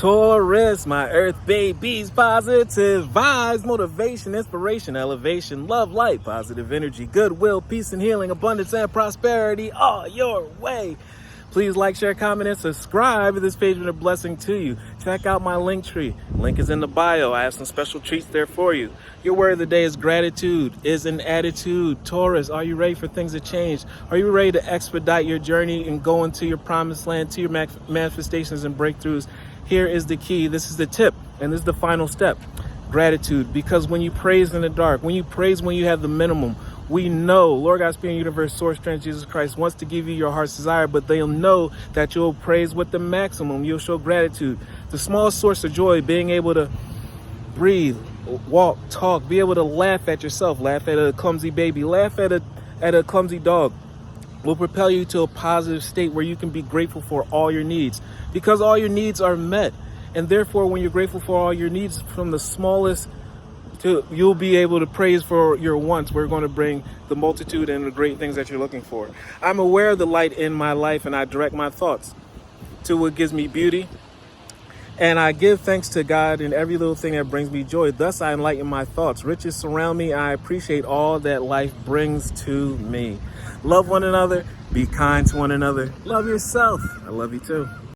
Taurus, my earth babies, positive vibes, motivation, inspiration, elevation, love, light, positive energy, goodwill, peace and healing, abundance and prosperity all your way. Please like, share, comment, and subscribe. This page has been a blessing to you. Check out my link tree. Link is in the bio. I have some special treats there for you. Your word of the day is gratitude is an attitude. Taurus, are you ready for things to change? Are you ready to expedite your journey and go into your promised land, to your manifestations and breakthroughs? Here is the key. This is the tip, and this is the final step. Gratitude, because when you praise in the dark, when you praise when you have the minimum, we know Lord God, Spirit, Universe, Source, Strength, Jesus Christ wants to give you your heart's desire, but they'll know that you'll praise with the maximum. You'll show gratitude. The small source of joy, being able to breathe, walk, talk, be able to laugh at yourself, laugh at a clumsy baby, laugh at a clumsy dog, will propel you to a positive state where you can be grateful for all your needs, because all your needs are met. And therefore, when you're grateful for all your needs, from the smallest to, you'll be able to praise for your wants. We're going to bring the multitude and the great things that you're looking for. I'm aware of the light in my life, and I direct my thoughts to what gives me beauty. And I give thanks to God in every little thing that brings me joy. Thus, I enlighten my thoughts. Riches surround me. I appreciate all that life brings to me. Love one another. Be kind to one another. Love yourself. I love you too.